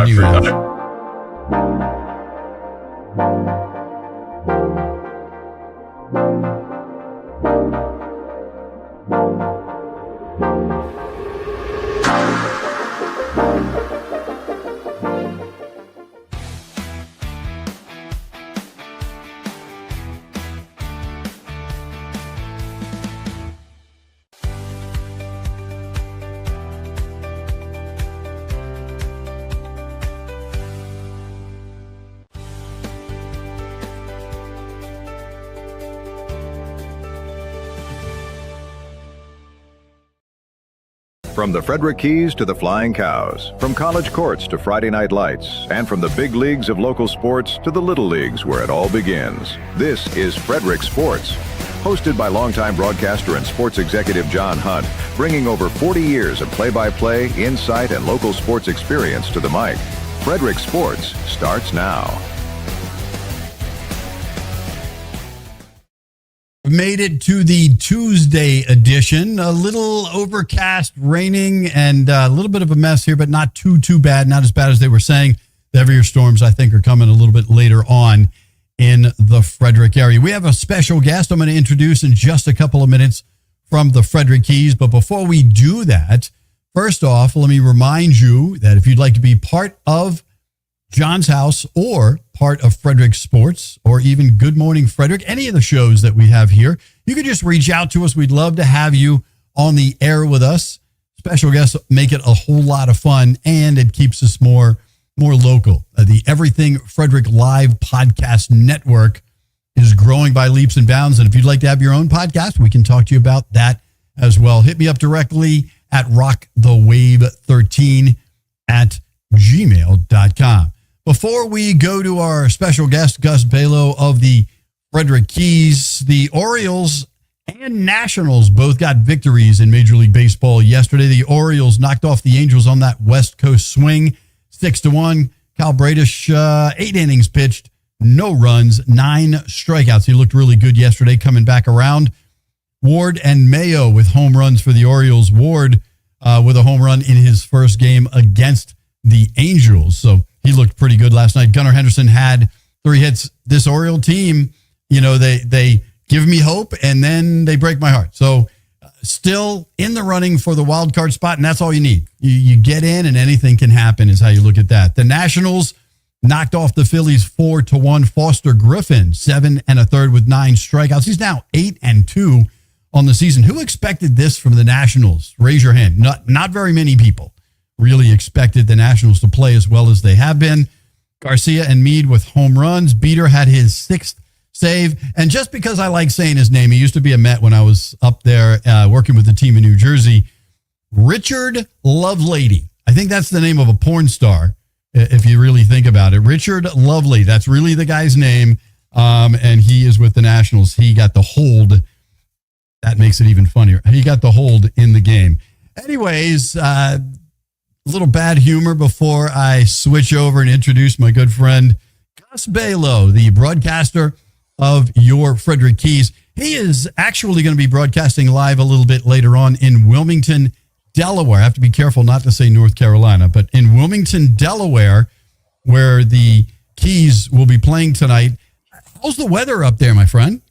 Anyways. From the Frederick Keys to the Flying Cows, from college courts to Friday night lights, and from the big leagues of local sports to the little leagues where it all begins. This is Frederick Sports, hosted by longtime broadcaster and sports executive John Hunt, bringing over 40 years of play-by-play, insight, and local sports experience to the mic. Frederick Sports starts now. Made it to the Tuesday edition. A little overcast, raining, and a little bit of a mess here, but not too bad. Not as bad as they were saying. The heavier storms, I think, are coming a little bit later on in the Frederick area. We have a special guest I'm going to introduce in just a couple of minutes from the Frederick Keys. But before we do that, first off, let me remind you that if you'd like to be part of John's House or part of Frederick Sports or even Good Morning Frederick, any of the shows that we have here, you could just reach out to us. We'd love to have you on the air with us. Special guests make it a whole lot of fun, and it keeps us more local. The Everything Frederick Live Podcast Network is growing by leaps and bounds, and if you'd like to have your own podcast, we can talk to you about that as well. Hit me up directly at rockthewave13@gmail.com. Before we go to our special guest, Gus Balow of the Frederick Keys, the Orioles and Nationals both got victories in Major League Baseball yesterday. The Orioles knocked off the Angels on that West Coast swing, 6-1. Kyle Bradish, 8 innings pitched, no runs, 9 strikeouts. He looked really good yesterday coming back around. Ward and Mayo with home runs for the Orioles. Ward with a home run in his first game against the Angels. So he looked pretty good last night. Gunnar Henderson had 3 hits. This Oriole team, they give me hope and then they break my heart. So still in the running for the wild card spot, and that's all you need. You get in and anything can happen is how you look at that. The Nationals knocked off the Phillies 4-1. Foster Griffin, 7 1/3 with 9 strikeouts. He's now 8-2 on the season. Who expected this from the Nationals? Raise your hand. Not very many people really expected the Nationals to play as well as they have been. Garcia and Meade with home runs. Beater had his 6th save. And just because I like saying his name, he used to be a Met when I was up there working with the team in New Jersey. Richard Lovelady. I think that's the name of a porn star, if you really think about it. Richard Lovelady. That's really the guy's name. And he is with the Nationals. He got the hold. That makes it even funnier. He got the hold in the game. Anyways, little bad humor before I switch over and introduce my good friend, Gus Balow, the broadcaster of your Frederick Keys. He is actually going to be broadcasting live a little bit later on in Wilmington, Delaware. I have to be careful not to say North Carolina, but in Wilmington, Delaware, where the Keys will be playing tonight. How's the weather up there, my friend?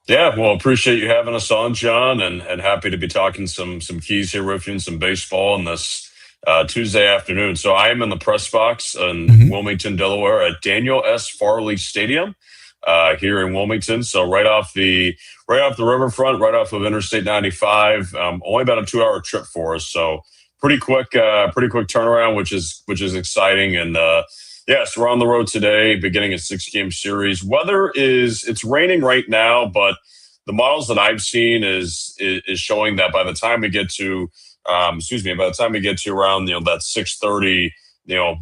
Yeah, well, appreciate you having us on, John, and happy to be talking some Keys here with you and some baseball on this Tuesday afternoon. So I am in the press box in Wilmington, Delaware at Daniel S. Farley Stadium here in Wilmington. So right off the riverfront, right off of Interstate 95. Only about a 2-hour trip for us. So pretty quick turnaround, which is exciting. And yes, we're on the road today, beginning a 6-game series. Weather it's raining right now, but the models that I've seen is showing that by the time we get to around that 6:30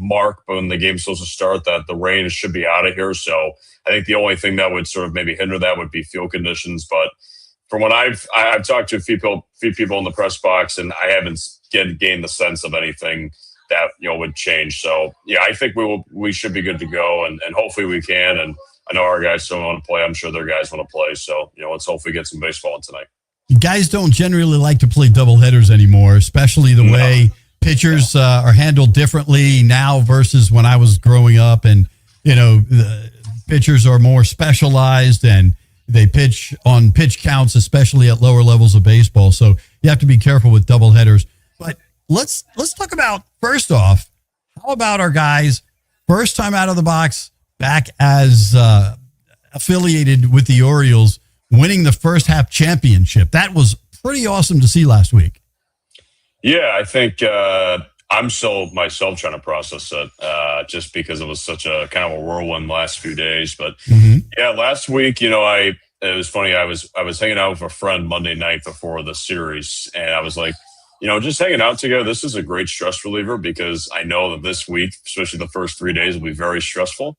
mark when the game's supposed to start, that the rain should be out of here. So I think the only thing that would sort of maybe hinder that would be field conditions. But from what I've talked to a few people in the press box, and I haven't gained the sense of anything that would change. So yeah, I think we should be good to go, and hopefully we can. And I know our guys don't want to play. I'm sure their guys want to play. So let's hopefully get some baseball in tonight. Guys don't generally like to play doubleheaders anymore, especially the way pitchers are handled differently now versus when I was growing up, and the pitchers are more specialized and they pitch on pitch counts, especially at lower levels of baseball. So you have to be careful with doubleheaders. But let's talk about, first off, how about our guys first time out of the box back as affiliated with the Orioles, winning the first half championship? That was pretty awesome to see last week. Yeah, I think I'm still myself trying to process it just because it was such a kind of a whirlwind last few days. But yeah, last week, it was funny. I was hanging out with a friend Monday night before the series, and I was like, just hanging out together, this is a great stress reliever because I know that this week, especially the first 3 days, will be very stressful.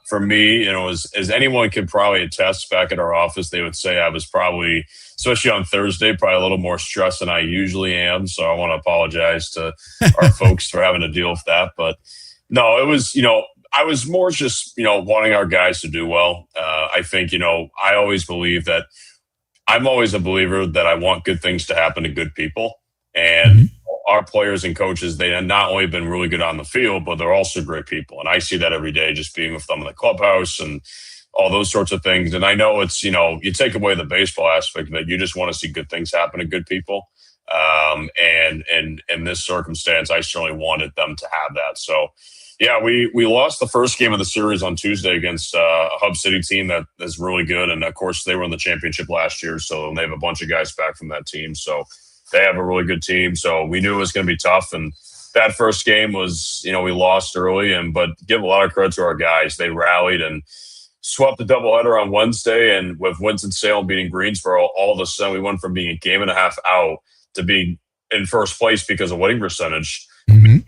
For me, as anyone could probably attest back at our office, they would say I was probably, especially on Thursday, probably a little more stressed than I usually am. So I want to apologize to our folks for having to deal with that. But no, it was, I was more just, wanting our guys to do well. I think, I always believe that I'm always a believer that I want good things to happen to good people. And our players and coaches, they have not only been really good on the field, but they're also great people. And I see that every day just being with them in the clubhouse and all those sorts of things. And I know it's, you take away the baseball aspect of it, you just want to see good things happen to good people. And in this circumstance, I certainly wanted them to have that. So, yeah, we lost the first game of the series on Tuesday against a Hub City team that is really good. And, of course, they were in the championship last year, so they have a bunch of guys back from that team. So they have a really good team. So we knew it was going to be tough. And that first game was, we lost early. But give a lot of credit to our guys. They rallied and swept the doubleheader on Wednesday. And with Winston-Salem beating Greensboro, all of a sudden we went from being a game and a half out to being in first place because of winning percentage.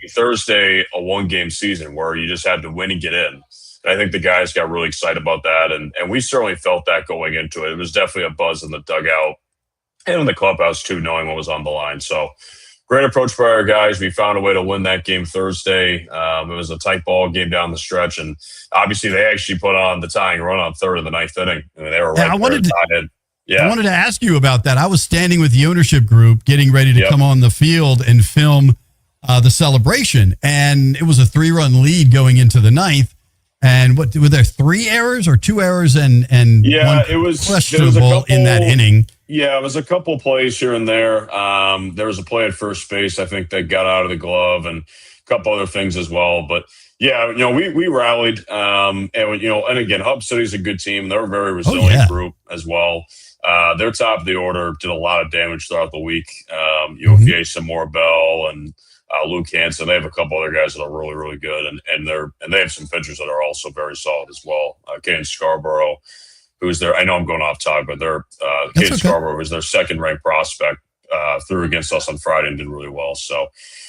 Thursday, a one-game season where you just had to win and get in. And I think the guys got really excited about that. And we certainly felt that going into it. It was definitely a buzz in the dugout and in the clubhouse, too, knowing what was on the line. So great approach by our guys. We found a way to win that game Thursday. It was a tight ball game down the stretch. And obviously they actually put on the tying run on third of the ninth inning. I mean, they were right there tied. Yeah. I wanted to ask you about that. I was standing with the ownership group getting ready to come on the field and film the celebration. And it was a 3-run lead going into the ninth. And were there 3 errors or 2 errors and one it was questionable in that inning? Yeah, it was a couple plays here and there. There was a play at first base, I think, that got out of the glove, and a couple other things as well. But yeah, we rallied. And again, Hub City's a good team. They're a very resilient group as well. They're top of the order, did a lot of damage throughout the week. UFA, Samora Bell, and Luke Hansen. They have a couple other guys that are really, really good, and they have some pitchers that are also very solid as well. Caden Scarborough, who's their, I know I'm going off topic, but they're Caden Scarborough was their second-ranked prospect, threw against us on Friday and did really well. So,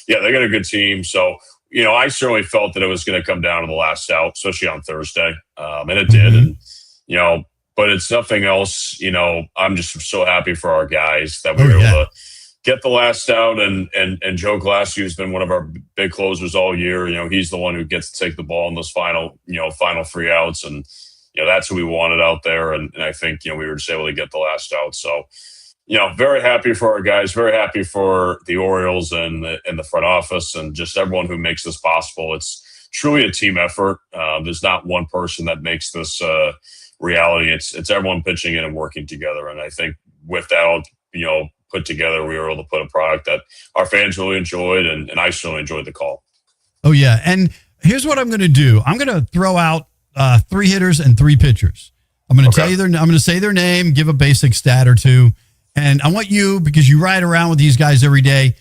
yeah, they got a good team. So, I certainly felt that it was going to come down to the last out, especially on Thursday, and it did. And but it's nothing else. I'm just so happy for our guys that we were able to get the last out, and Joe Glassie, who's been one of our big closers all year. He's the one who gets to take the ball in those final 3 outs, and that's who we wanted out there. And I think we were just able to get the last out. So very happy for our guys, very happy for the Orioles and the front office, and just everyone who makes this possible. It's truly a team effort. There's not one person that makes this reality. It's everyone pitching in and working together. And I think with that all put together, we were able to put a product that our fans really enjoyed, and I certainly enjoyed the call. Oh, yeah. And here's what I'm going to do. I'm going to throw out 3 hitters and 3 pitchers. I'm going to tell you I'm going to say their name, give a basic stat or two. And I want you, because you ride around with these guys every day,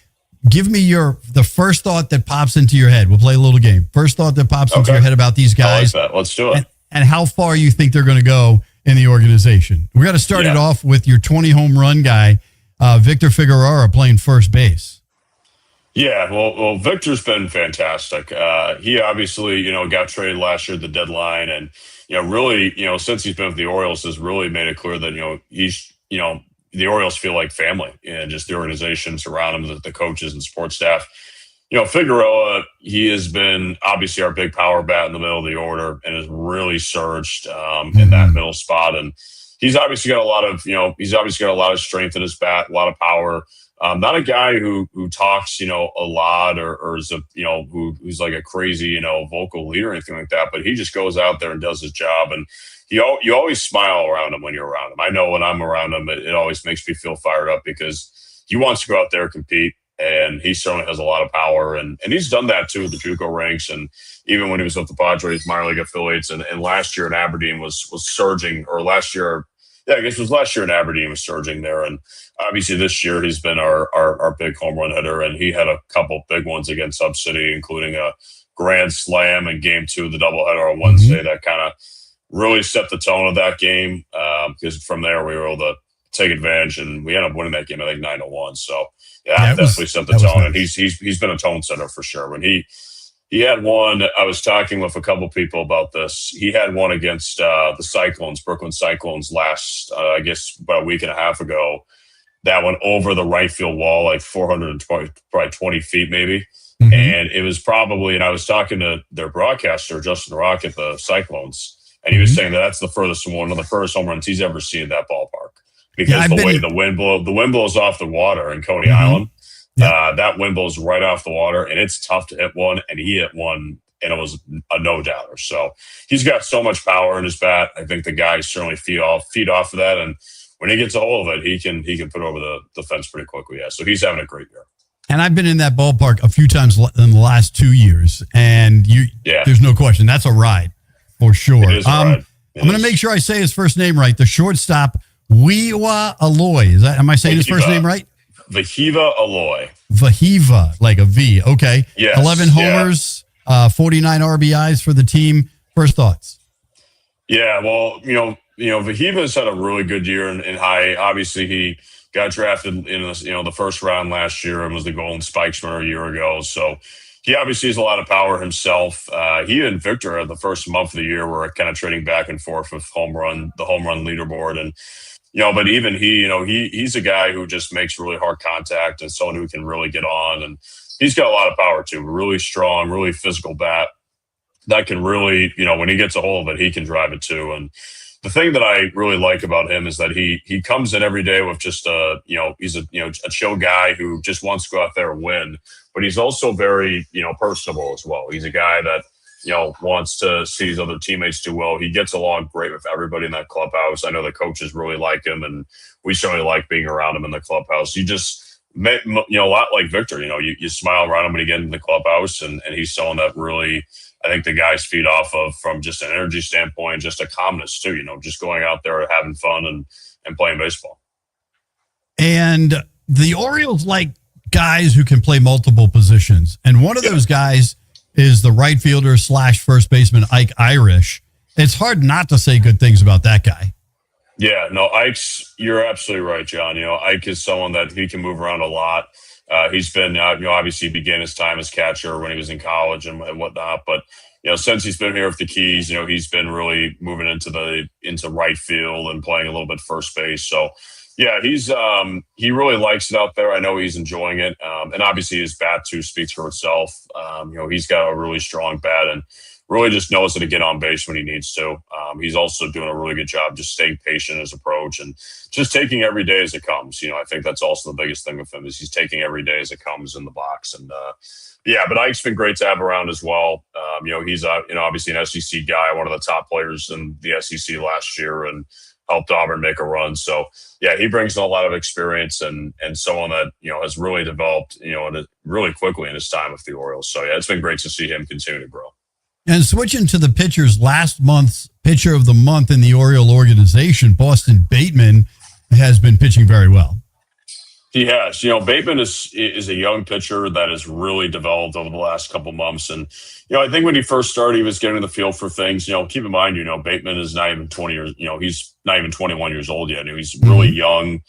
give me the first thought that pops into your head. We'll play a little game. First thought that pops into your head about these guys. I like that. Let's do it. And how far you think they're going to go in the organization. We got to start it off with your 20 home run guy, Victor Figueroa, playing first base. Yeah, well, Victor's been fantastic. He obviously, got traded last year at the deadline, and really, since he's been with the Orioles, has really made it clear that he's, the Orioles feel like family, and just the organization surround him, the coaches and support staff. Figueroa, he has been obviously our big power bat in the middle of the order, and has really surged in that middle spot. And he's obviously got a lot of, strength in his bat, a lot of power. Not a guy who talks, a lot or is who's like a crazy, vocal leader or anything like that. But he just goes out there and does his job, and you always smile around him when you're around him. I know when I'm around him, it always makes me feel fired up because he wants to go out there and compete, and he certainly has a lot of power, and he's done that too with the JUCO ranks, and even when he was with the Padres minor league affiliates, and last year in Aberdeen was surging, or last year. Yeah, I guess it was last year in Aberdeen was surging there. And obviously this year he's been our big home run hitter, and he had a couple big ones against Sub City, including a grand slam in game 2 of the doubleheader on Wednesday that kind of really set the tone of that game, because from there we were able to take advantage, and we ended up winning that game, I think 9-1. So yeah, definitely set the tone. Nice. And he's been a tone setter for sure. When he had one, I was talking with a couple people about this. He had one against the Cyclones, Brooklyn Cyclones, last, I guess, about a week and a half ago. That went over the right field wall, like 20 feet maybe. Mm-hmm. And it was probably, and I was talking to their broadcaster, Justin Rock at the Cyclones, and he was saying that that's the furthest one of the furthest home runs he's ever seen in that ballpark. Because way the wind blows off the water in Coney Island. Yep. That wind blows right off the water, and it's tough to hit one, and he hit one, and it was a no-doubter. So he's got so much power in his bat. I think the guys certainly feed off of that, and when he gets a hold of it, he can put over the fence pretty quickly. Yeah, so he's having a great year. And I've been in that ballpark a few times in the last 2 years, and there's no question. That's a ride for sure. It is a ride. I'm going to make sure I say his first name right. The shortstop, Weewa Aloy. Am I saying his first name right? Vahiva Aloy. Vahiva, like a V. Okay. Yes, 11 homers, 49 RBIs for the team. First thoughts? Yeah, well, Vahiva's had a really good year in high. Obviously, he got drafted in the first round last year and was the Golden Spikes winner a year ago. So he obviously has a lot of power himself. He and Victor, the first month of the year, were kind of trading back and forth with the home run leaderboard. And but even he's a guy who just makes really hard contact and someone who can really get on. And he's got a lot of power too. Really strong, really physical bat that can really, when he gets a hold of it, he can drive it too. And the thing that I really like about him is that he comes in every day with just he's a chill guy who just wants to go out there and win. But he's also very, personable as well. He's a guy that, wants to see his other teammates do well. He gets along great with everybody in that clubhouse. I know the coaches really like him, and we certainly like being around him in the clubhouse. You just, a lot like Victor, you smile around him when you get in the clubhouse, and he's someone that really, I think the guys feed off of from just an energy standpoint, just a calmness too, just going out there having fun and playing baseball. And the Orioles like guys who can play multiple positions. And one of those guys is the right fielder / first baseman, Ike Irish. It's hard not to say good things about that guy. Yeah, no, you're absolutely right, John. Ike is someone that he can move around a lot. He's been, obviously began his time as catcher when he was in college and whatnot. But, since he's been here with the Keys, he's been really moving into right field and playing a little bit first base. So, yeah, he really likes it out there. I know he's enjoying it. And obviously his bat too speaks for itself. He's got a really strong bat and really just knows how to get on base when he needs to. He's also doing a really good job just staying patient in his approach and just taking every day as it comes. I think that's also the biggest thing with him is he's taking every day as it comes in the box. And but Ike's been great to have around as well. He's obviously an SEC guy, one of the top players in the SEC last year, and helped Auburn make a run. So yeah, he brings in a lot of experience and someone that, has really developed, really quickly in his time with the Orioles. So yeah, it's been great to see him continue to grow. And switching to the pitchers, last month's pitcher of the month in the Oriole organization, Boston Bateman, has been pitching very well. He has. Bateman is a young pitcher that has really developed over the last couple months. And, I think when he first started, he was getting the feel for things. Keep in mind, Bateman is not even 20 years, he's not even 21 years old yet. He's really young,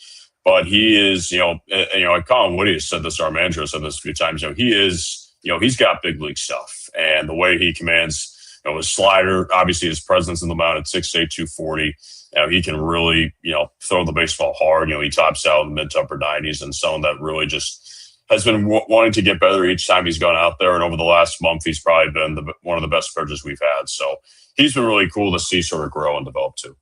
but he is, Colin Woody has said this, our manager has said this a few times, he is, he's got big league stuff. And the way he commands, his slider, obviously his presence in the mound at 6'8", 240. He can really, throw the baseball hard. He tops out in the mid to upper 90s, and someone that really just has been wanting to get better each time he's gone out there. And over the last month, he's probably been one of the best pitchers we've had. So he's been really cool to see sort of grow and develop too.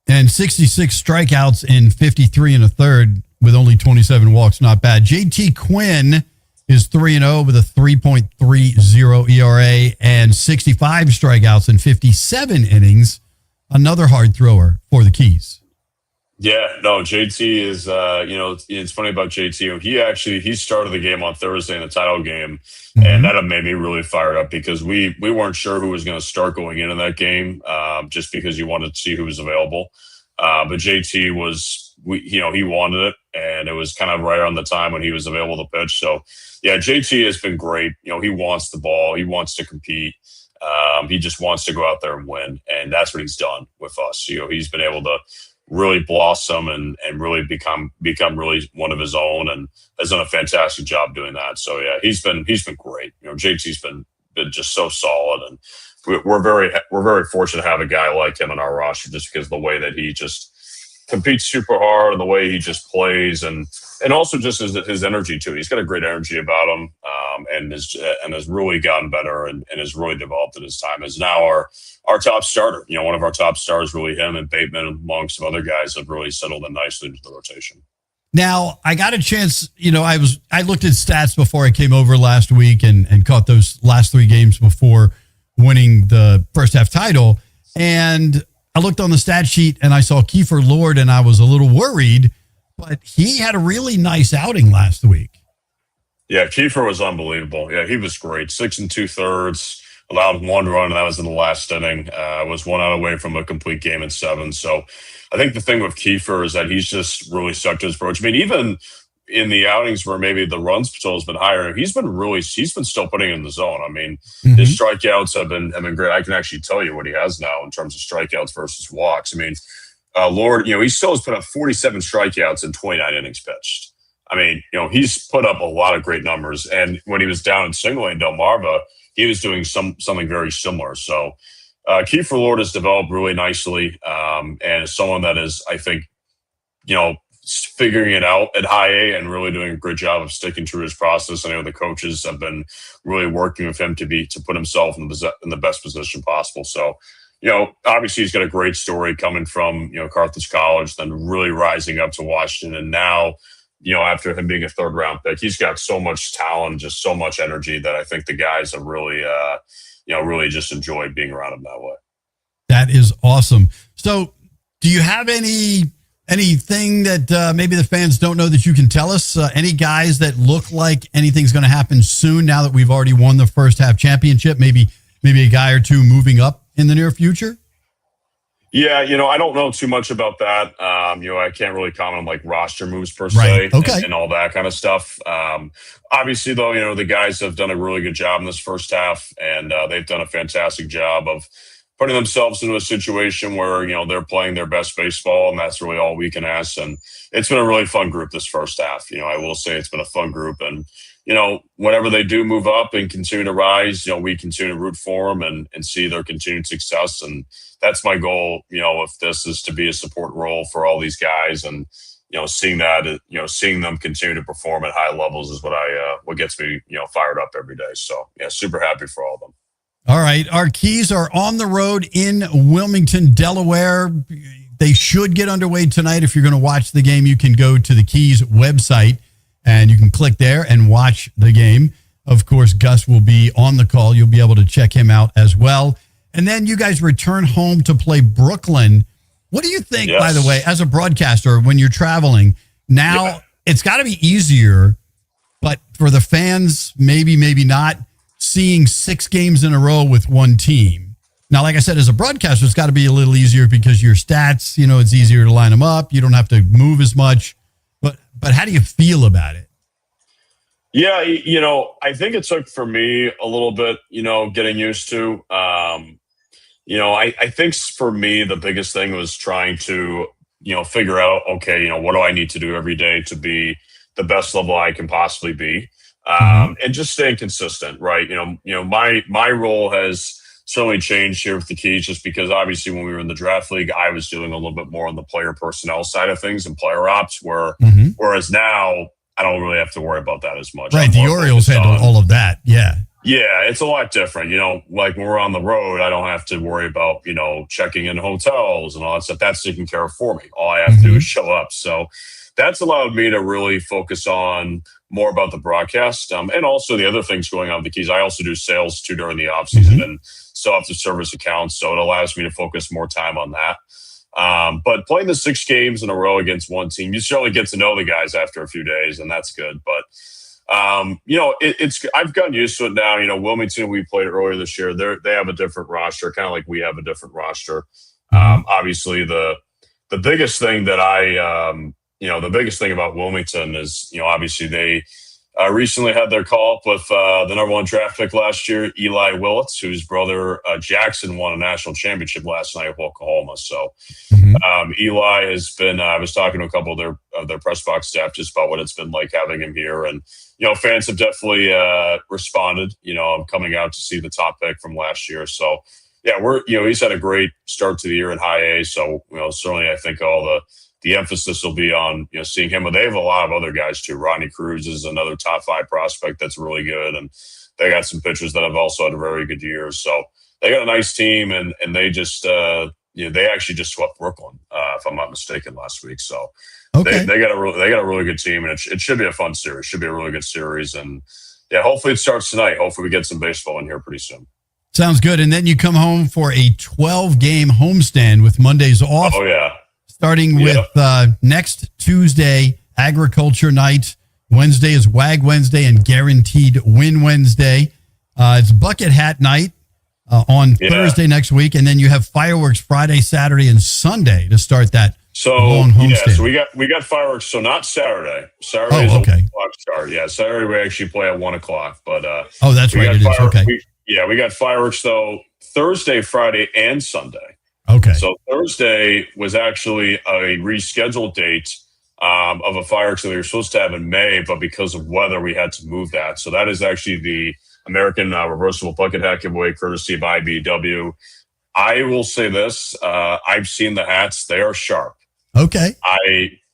And 66 strikeouts in 53 1/3 with only 27 walks. Not bad. JT Quinn is 3-0 with a 3.30 ERA and 65 strikeouts in 57 innings. Another hard thrower for the Keys. Yeah, no, JT is, it's funny about JT. He started the game on Thursday in the title game, and that made me really fired up because we weren't sure who was going to start going into that game, just because you wanted to see who was available. But JT he wanted it, and it was kind of right on the time when he was available to pitch. So, yeah, JT has been great. He wants the ball. He wants to compete. He just wants to go out there and win, and that's what he's done with us. He's been able to really blossom and really become really one of his own, and has done a fantastic job doing that. So yeah, he's been great. JT's been just so solid, and we're very fortunate to have a guy like him in our roster, just because of the way that he just competes super hard and the way he just plays, and also just his energy too. He's got a great energy about him, and has really gotten better and has really developed in his time. Is now our top starter. One of our top stars, really him, and Bateman, among some other guys, have really settled in nicely into the rotation. Now, I got a chance, I looked at stats before I came over last week and caught those last 3 games before winning the first half title. And I looked on the stat sheet and I saw Kiefer Lord, and I was a little worried, but he had a really nice outing last week. Yeah, Kiefer was unbelievable. Yeah, he was great. 6 2/3, allowed 1 run, and that was in the last inning. Was 1 out away from a complete game in 7. So I think the thing with Kiefer is that he's just really stuck to his approach. I mean, even in the outings where maybe the runs total has been higher, he's been still putting it in the zone. I mean, his strikeouts have been great. I can actually tell you what he has now in terms of strikeouts versus walks. I mean, Lord, he still has put up 47 strikeouts in 29 innings pitched. I mean, he's put up a lot of great numbers. And when he was down in single A in Delmarva, he was doing something very similar. So Kiefer Lord has developed really nicely, and is someone that is, I think, figuring it out at high A and really doing a great job of sticking to his process. I know the coaches have been really working with him to put himself in the best position possible. So, obviously he's got a great story coming from, Carthage College, then really rising up to Washington. And now, after him being a 3rd round pick, he's got so much talent, just so much energy that I think the guys have really, really just enjoyed being around him that way. That is awesome. So do you have anything that maybe the fans don't know that you can tell us? Any guys that look like anything's going to happen soon now that we've already won the first half championship? Maybe a guy or two moving up in the near future? Yeah, I don't know too much about that. I can't really comment on like roster moves per se, okay, and all that kind of stuff. Obviously, though, the guys have done a really good job in this first half, and they've done a fantastic job of putting themselves into a situation where, they're playing their best baseball, and that's really all we can ask. And it's been a really fun group this first half. I will say it's been a fun group, and whenever they do move up and continue to rise, we continue to root for them and see their continued success. And that's my goal, if this is to be a support role for all these guys, and, seeing them continue to perform at high levels is what gets me, fired up every day. So yeah, super happy for all of them. All right. Our Keys are on the road in Wilmington, Delaware. They should get underway tonight. If you're going to watch the game, you can go to the Keys website and you can click there and watch the game. Of course, Gus will be on the call. You'll be able to check him out as well. And then you guys return home to play Brooklyn. What do you think, by the way, as a broadcaster, when you're traveling now, It's got to be easier, but for the fans, maybe not, seeing 6 games in a row with one team. Now, like I said, as a broadcaster, it's got to be a little easier because your stats, it's easier to line them up. You don't have to move as much. But how do you feel about it? Yeah, I think it took for me a little bit, getting used to. I think for me, the biggest thing was trying to, figure out, okay, what do I need to do every day to be the best level I can possibly be? And just staying consistent, right? My role has certainly changed here with the Keys, just because obviously when we were in the draft league, I was doing a little bit more on the player personnel side of things and player ops, whereas now I don't really have to worry about that as much. Right. The Orioles handle all of that. Yeah. Yeah. It's a lot different. Like when we're on the road, I don't have to worry about, checking in hotels and all that stuff. That's taken care of for me. All I have to do is show up. So that's allowed me to really focus on more about the broadcast, and also the other things going on with the Keys. I also do sales too during the off season, and still have to service accounts, so it allows me to focus more time on that. But playing the 6 games in a row against one team, you certainly get to know the guys after a few days, and that's good. But I've gotten used to it now. Wilmington, we played earlier this year. They have a different roster, kind of like we have a different roster. Obviously, the biggest thing that the biggest thing about Wilmington is, obviously they recently had their call up with the number 1 draft pick last year, Eli Willits, whose brother Jackson won a national championship last night with Oklahoma. So Eli has been, I was talking to a couple of their press box staff just about what it's been like having him here. And, fans have definitely responded, coming out to see the top pick from last year. So, yeah, he's had a great start to the year in high A. So, certainly I think all the emphasis will be on, seeing him. But they have a lot of other guys too. Rodney Cruz is another top 5 prospect that's really good. And they got some pitchers that have also had a very good year. So they got a nice team, and they just, they actually just swept Brooklyn, if I'm not mistaken, last week. So they got a really good team, and it should be a fun series. Should be a really good series. And yeah, hopefully it starts tonight. Hopefully we get some baseball in here pretty soon. Sounds good. And then you come home for a 12-game homestand with Mondays off. Oh, yeah. Starting with next Tuesday, Agriculture Night. Wednesday is WAG Wednesday and Guaranteed Win Wednesday. It's Bucket Hat Night on Thursday next week. And then you have fireworks Friday, Saturday, and Sunday to start that long homestand. So we got fireworks. So not Saturday. Saturday is a 1 o'clock start. Yeah, Saturday we actually play at 1 o'clock. But that's right. It is. Okay. We got fireworks, though, Thursday, Friday, and Sunday. Okay. So Thursday was actually a rescheduled date of a fireworks that we were supposed to have in May, but because of weather, we had to move that. So that is actually the American Reversible Bucket Hat giveaway, courtesy of IBW. I will say this. I've seen the hats. They are sharp. Okay.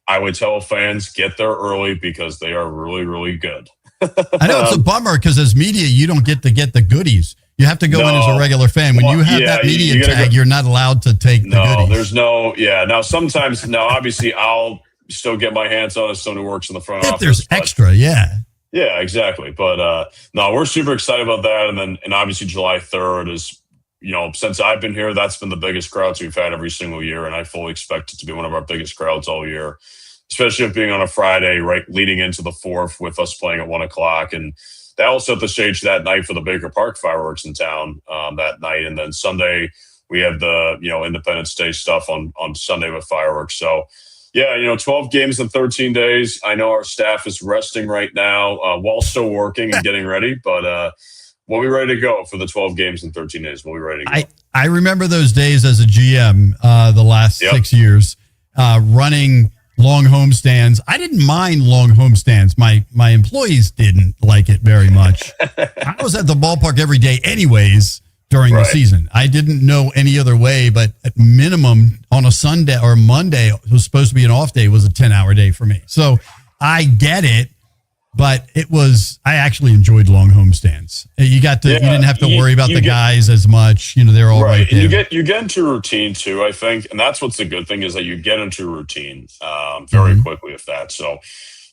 I would tell fans, get there early because they are really, really good. I know it's a bummer because as media, you don't get to get the goodies. You have to go in as a regular fan. When you have that media tag, you're not allowed to take the goodies. There's Now, sometimes, obviously, I'll still get my hands on it as someone who works in the front office. If there's extra, yeah. Yeah, exactly. But no, we're super excited about that. And obviously July 3rd is, since I've been here, that's been the biggest crowds we've had every single year. And I fully expect it to be one of our biggest crowds all year, especially if being on a Friday, right, leading into the 4th with us playing at 1 o'clock. And that will set the stage that night for the Baker Park fireworks in town that night. And then Sunday, we have the, Independence Day stuff on Sunday with fireworks. So, yeah, 12 games in 13 days. I know our staff is resting right now while still working and getting ready, but we'll be ready to go for the 12 games in 13 days. We'll be ready to go. I remember those days as a GM the last 6 years running long homestands. I didn't mind long homestands. My employees didn't like it very much. I was at the ballpark every day anyways during the season. I didn't know any other way, but at minimum on a Sunday or Monday, it was supposed to be an off day, was a 10-hour day for me. So I get it, but I actually enjoyed long homestands. You didn't have to worry about the guys as much. They're all right there. You get into routine too, I think. And that's what's the good thing is that you get into routine very quickly with that. So,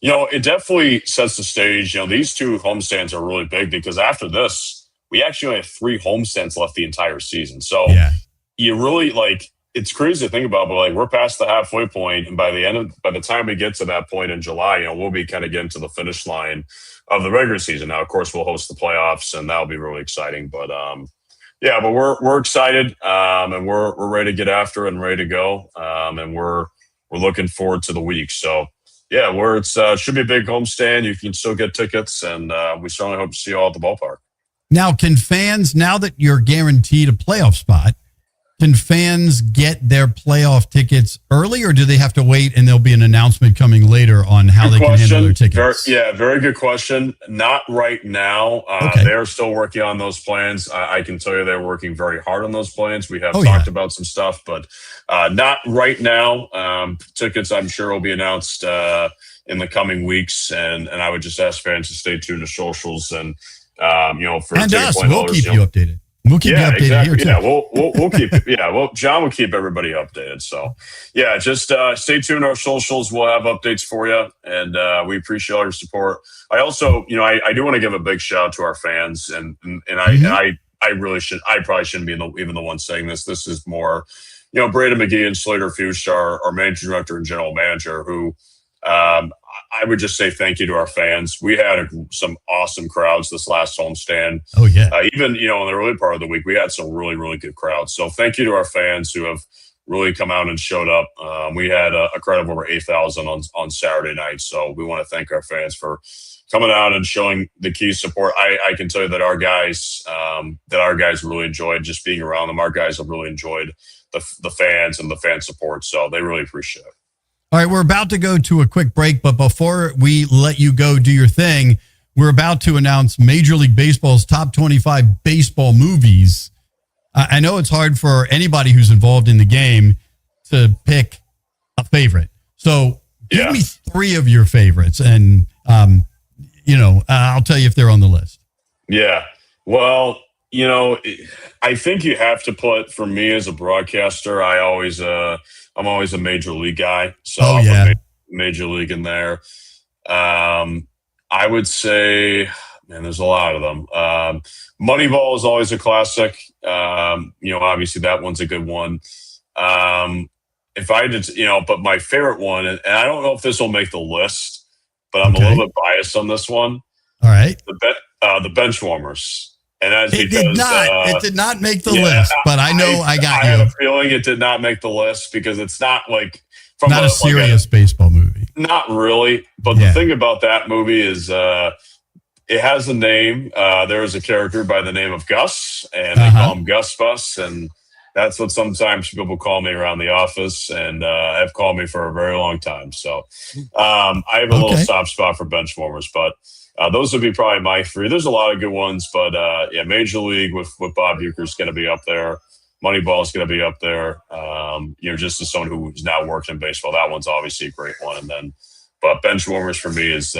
it definitely sets the stage. These 2 homestands are really big because after this, we actually only have 3 homestands left the entire season. So you really it's crazy to think about, but we're past the halfway point, and by the time we get to that point in July, we'll be kind of getting to the finish line of the regular season. Now, of course, we'll host the playoffs, and that'll be really exciting. But but we're excited, and we're ready to get after it and ready to go, and we're looking forward to the week. So yeah, it should be a big homestand. You can still get tickets, and we certainly hope to see you all at the ballpark. Now, can fans, now that you're guaranteed a playoff spot, can fans get their playoff tickets early, or do they have to wait and there'll be an announcement coming later on how they can handle their tickets? Very good question. Not right now. They're still working on those plans. I can tell you they're working very hard on those plans. We have talked about some stuff, but not right now. Tickets, I'm sure, will be announced in the coming weeks, and I would just ask fans to stay tuned to socials and for and us. We'll keep you updated. We'll keep you updated here too. Yeah, we'll keep. Yeah, well, John will keep everybody updated. So, yeah, just stay tuned to our socials. We'll have updates for you, and we appreciate all your support. I also, I do want to give a big shout out to our fans, and I really should. I probably shouldn't be even the one saying this. This is more, Braden McGee and Slater Fuchs, our managing director and general manager, who I would just say thank you to our fans. We had some awesome crowds this last homestand. Oh, yeah. Even, in the early part of the week, we had some really, really good crowds. So thank you to our fans who have really come out and showed up. We had a crowd of over 8,000 on Saturday night. So we want to thank our fans for coming out and showing the Keys support. I can tell you that our guys really enjoyed just being around them. Our guys have really enjoyed the fans and the fan support. So they really appreciate it. All right, we're about to go to a quick break, but before we let you go do your thing, we're about to announce Major League Baseball's top 25 baseball movies. I know it's hard for anybody who's involved in the game to pick a favorite. So give me 3 of your favorites, and, I'll tell you if they're on the list. Yeah. Well, I think you have to put, for me as a broadcaster, I'm always a major league guy. So I'll put major league in there. I would say, man, there's a lot of them. Moneyball is always a classic. Obviously that one's a good one. If I did, but my favorite one, and I don't know if this will make the list, but I'm a little bit biased on this one. All right. The Benchwarmers. And that's it did not make the list, list, but I know I got you. I have a feeling it did not make the list because it's not like from not a serious baseball movie. Not really. But the thing about that movie is it has a name. There is a character by the name of Gus, and they call him Gus Bus, and that's what sometimes people call me around the office, and have called me for a very long time. So I have a little soft spot for Benchwarmers, but those would be probably my 3. There's a lot of good ones, but Major League with Bob Uecker is going to be up there. Moneyball is going to be up there. Just as someone who's now working in baseball, that one's obviously a great one. And then, but Benchwarmers for me is,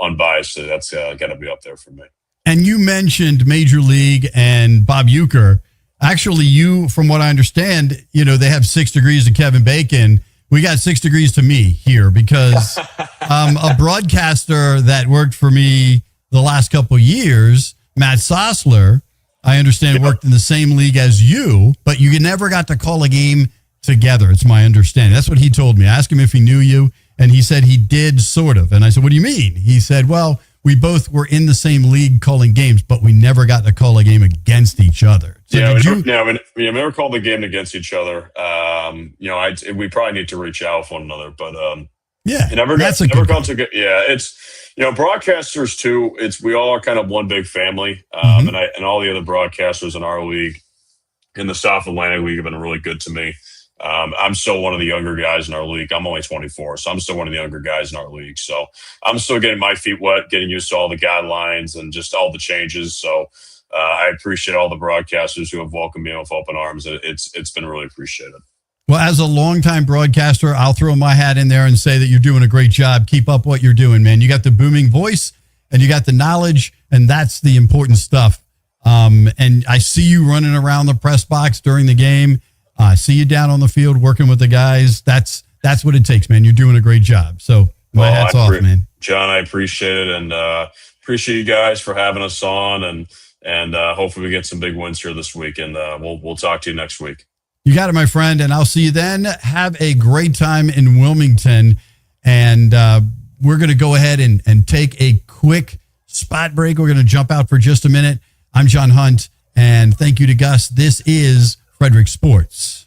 unbiased. So that's going to be up there for me. And you mentioned Major League and Bob Uecker. Actually, from what I understand, they have 6 degrees to Kevin Bacon. We got 6 degrees to me here because a broadcaster that worked for me the last couple of years, Matt Sossler, I understand worked in the same league as you, but you never got to call a game together. It's my understanding. That's what he told me. I asked him if he knew you, and he said he did sort of. And I said, what do you mean? He said, well, we both were in the same league calling games, but we never got to call a game against each other. So we never called the game against each other. We probably need to reach out with one another, but never called to get. Yeah, it's broadcasters too. We all are kind of one big family, and all the other broadcasters in our league, in the South Atlantic League, have been really good to me. I'm still one of the younger guys in our league. I'm only 24, so I'm still one of the younger guys in our league. So I'm still getting my feet wet, getting used to all the guidelines and just all the changes. So I appreciate all the broadcasters who have welcomed me with open arms. It's been really appreciated. Well, as a longtime broadcaster, I'll throw my hat in there and say that you're doing a great job. Keep up what you're doing, man. You got the booming voice and you got the knowledge, and that's the important stuff. And I see you running around the press box during the game. I see you down on the field working with the guys. That's what it takes, man. You're doing a great job. So my hat's off, man. John, I appreciate it, and appreciate you guys for having us on, and hopefully we get some big wins here this week, and we'll talk to you next week. You got it, my friend, and I'll see you then. Have a great time in Wilmington, and we're going to go ahead and take a quick spot break. We're going to jump out for just a minute. I'm John Hunt, and thank you to Gus. This is Frederick Sports.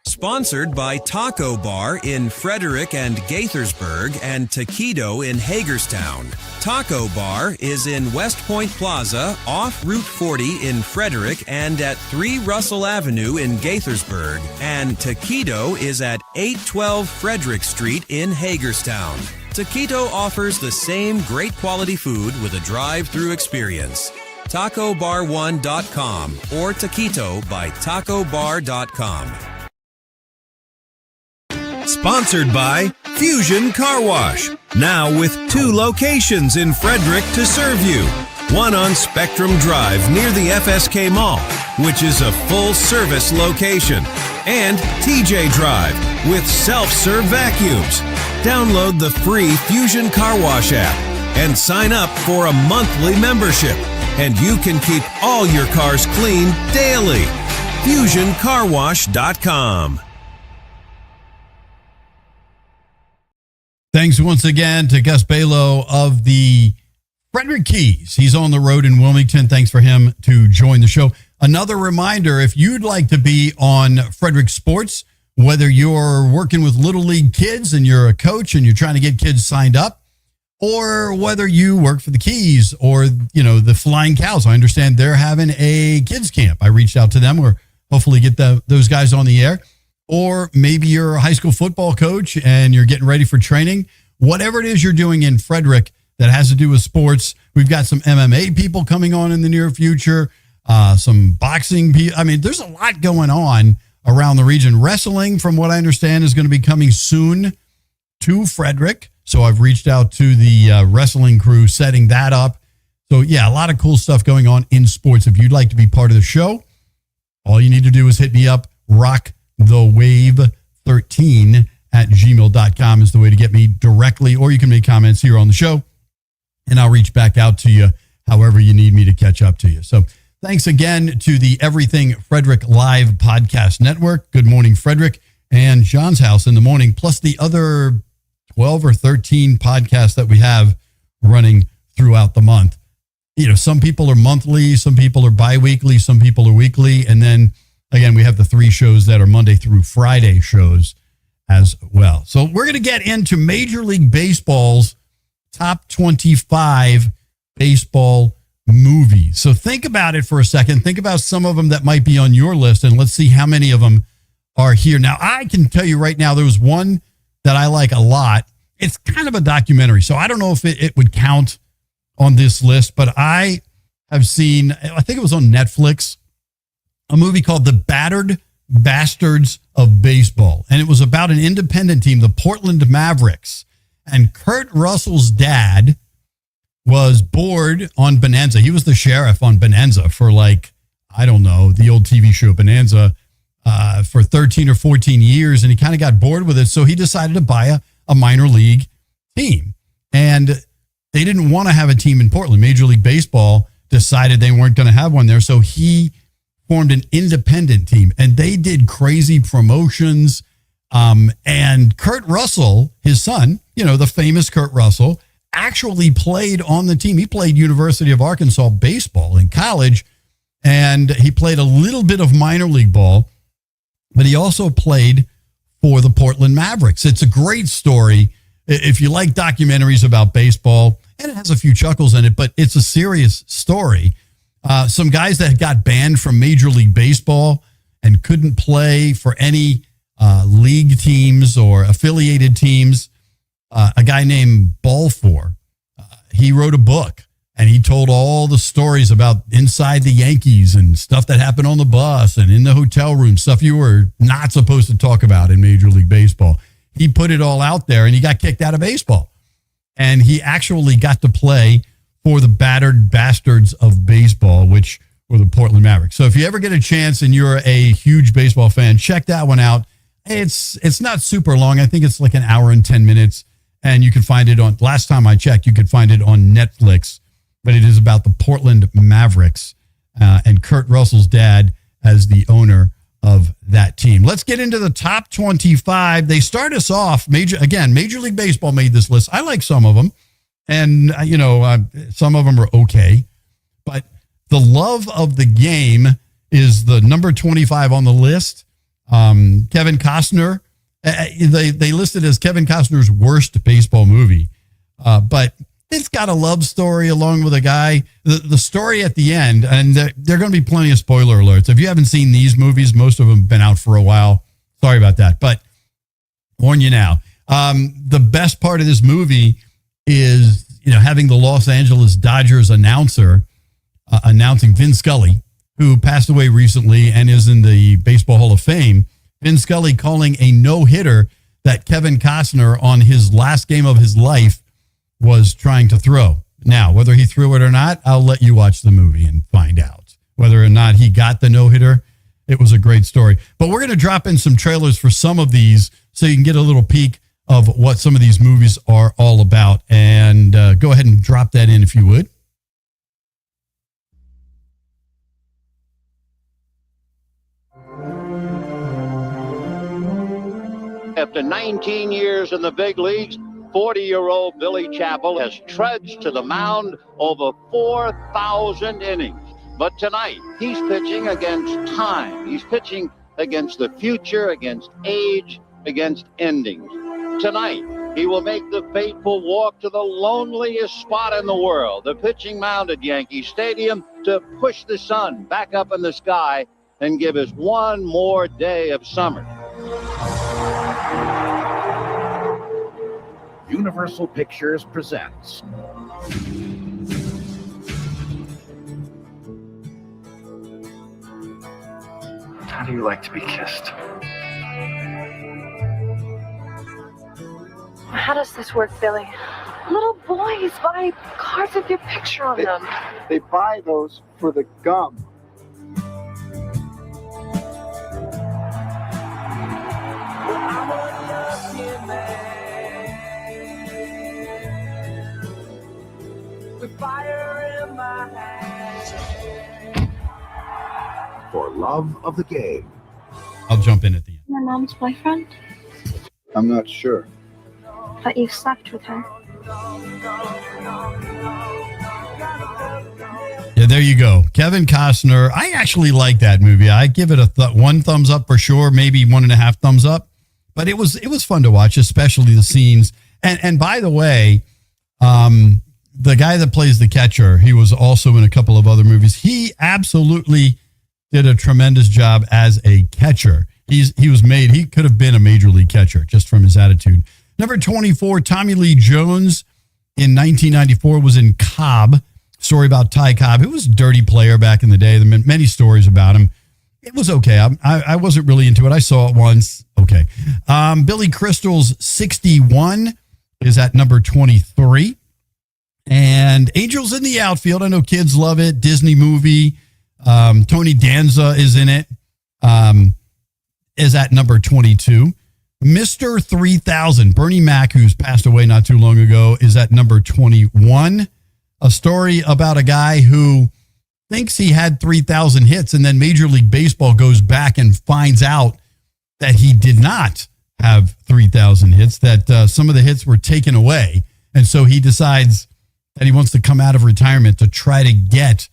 Sponsored by Taco Bar in Frederick and Gaithersburg and Taquito in Hagerstown. Taco Bar is in West Point Plaza off Route 40 in Frederick and at 3 Russell Avenue in Gaithersburg. And Taquito is at 812 Frederick Street in Hagerstown. Taquito offers the same great quality food with a drive-through experience. TacoBar1.com or Taquito by TacoBar.com. Sponsored by Fusion Car Wash, now with 2 locations in Frederick to serve you. one on Spectrum Drive near the FSK Mall, which is a full-service location, and TJ Drive with self-serve vacuums. Download the free Fusion Car Wash app and sign up for a monthly membership, and you can keep all your cars clean daily. FusionCarWash.com. Thanks once again to Gus Balow of the Frederick Keys. He's on the road in Wilmington. Thanks for him to join the show. Another reminder, if you'd like to be on Frederick Sports, whether you're working with Little League kids and you're a coach and you're trying to get kids signed up, or whether you work for the Keys or, the Flying Cows. I understand they're having a kids camp. I reached out to them, or hopefully get those guys on the air. Or maybe you're a high school football coach and you're getting ready for training. Whatever it is you're doing in Frederick that has to do with sports, we've got some MMA people coming on in the near future, some boxing people. I mean, there's a lot going on around the region. Wrestling, from what I understand, is going to be coming soon to Frederick. So I've reached out to the wrestling crew setting that up. So yeah, a lot of cool stuff going on in sports. If you'd like to be part of the show, all you need to do is hit me up. rockthewave13@gmail.com is the way to get me directly, or you can make comments here on the show and I'll reach back out to you however you need me to catch up to you. So thanks again to the Everything Frederick Live Podcast Network. Good morning, Frederick, and John's House in the morning, plus the other 12 or 13 podcasts that we have running throughout the month. Some people are monthly, some people are bi-weekly, some people are weekly, and then again, we have the 3 shows that are Monday through Friday shows as well. So we're going to get into Major League Baseball's top 25 baseball movies. So think about it for a second. Think about some of them that might be on your list, and let's see how many of them are here. Now, I can tell you right now, there was one that I like a lot. It's kind of a documentary, so I don't know if it would count on this list, but I have seen, I think it was on Netflix, a movie called The Battered Bastards of Baseball. And it was about an independent team, the Portland Mavericks. And Kurt Russell's dad was bored on Bonanza. He was the sheriff on Bonanza for the old TV show Bonanza for 13 or 14 years. And he kind of got bored with it. So he decided to buy a minor league team. And they didn't want to have a team in Portland. Major League Baseball decided they weren't going to have one there. So he formed an independent team, and they did crazy promotions. And Kurt Russell, his son, the famous Kurt Russell, actually played on the team. He played University of Arkansas baseball in college, and he played a little bit of minor league ball, but he also played for the Portland Mavericks. It's a great story. If you like documentaries about baseball, and it has a few chuckles in it, but it's a serious story. Some guys that got banned from Major League Baseball and couldn't play for any league teams or affiliated teams. A guy named Balfour, he wrote a book, and he told all the stories about inside the Yankees and stuff that happened on the bus and in the hotel room, stuff you were not supposed to talk about in Major League Baseball. He put it all out there, and he got kicked out of baseball. And he actually got to play for the Battered Bastards of Baseball, which were the Portland Mavericks. So if you ever get a chance and you're a huge baseball fan, check that one out. It's not super long. I think it's like an hour and 10 minutes. And you can find it on, last time I checked, you could find it on Netflix. But it is about the Portland Mavericks and Kurt Russell's dad as the owner of that team. Let's get into the top 25. They start us off, Major League Baseball made this list. I like some of them. And, some of them are okay. But the love of the game is the number 25 on the list. Kevin Costner, they listed as Kevin Costner's worst baseball movie. But it's got a love story along with a guy. The story at the end, and there are going to be plenty of spoiler alerts. If you haven't seen these movies, most of them have been out for a while. Sorry about that. But warn you now. The best part of this movie is, having the Los Angeles Dodgers announcer announcing Vin Scully, who passed away recently and is in the Baseball Hall of Fame. Vin Scully calling a no-hitter that Kevin Costner on his last game of his life was trying to throw. Now, whether he threw it or not, I'll let you watch the movie and find out. Whether or not he got the no-hitter, it was a great story. But we're going to drop in some trailers for some of these so you can get a little peek of what some of these movies are all about. And go ahead and drop that in if you would. After 19 years in the big leagues, 40-year-old Billy Chappell has trudged to the mound over 4,000 innings. But tonight, he's pitching against time. He's pitching against the future, against age, against endings. Tonight, he will make the fateful walk to the loneliest spot in the world, the pitching mound at Yankee Stadium, to push the sun back up in the sky and give us one more day of summer. Universal Pictures presents How do you like to be kissed? How does this work, Billy? Little boys buy cards with your picture on them. They buy those for the gum. For love of the game. I'll jump in at the end. Your mom's boyfriend? I'm not sure. But you've slept with her. Yeah, there you go. Kevin Costner. I actually like that movie. I give it a one thumbs up for sure, maybe 1.5 thumbs up. But it was fun to watch, especially the scenes. And by the way, the guy that plays the catcher, he was also in a couple of other movies. He absolutely did a tremendous job as a catcher. He could have been a major league catcher just from his attitude. Number 24, Tommy Lee Jones in 1994 was in Cobb. Story about Ty Cobb, who was a dirty player back in the day. There have been many stories about him. It was okay. I wasn't really into it. I saw it once. Okay. Billy Crystal's 61 is at number 23. And Angels in the Outfield. I know kids love it. Disney movie. Tony Danza is in it. Is at number 22. Mr. 3000, Bernie Mac, who's passed away not too long ago, is at number 21. A story about a guy who thinks he had 3,000 hits, and then Major League Baseball goes back and finds out that he did not have 3,000 hits, that some of the hits were taken away. And so he decides that he wants to come out of retirement to try to get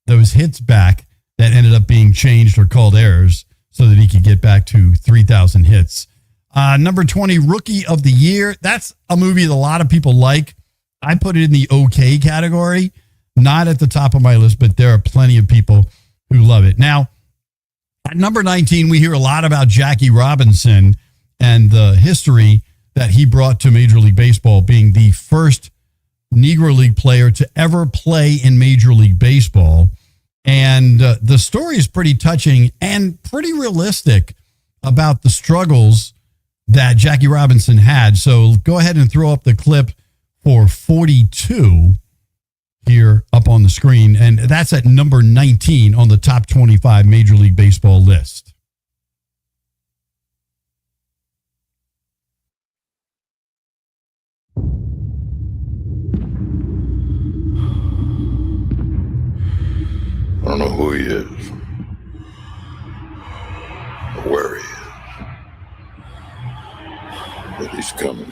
those hits back that ended up being changed or called errors so that he could get back to 3,000 hits. Number 20, Rookie of the Year. That's a movie that a lot of people like. I put it in the okay category, not at the top of my list, but there are plenty of people who love it. Now, at number 19, we hear a lot about Jackie Robinson and the history that he brought to Major League Baseball, being the first Negro League player to ever play in Major League Baseball. And the story is pretty touching and pretty realistic about the struggles that Jackie Robinson had. So go ahead and throw up the clip for 42 here up on the screen. And that's at number 19 on the top 25 Major League Baseball list. I don't know who he is or where he is, but he's coming.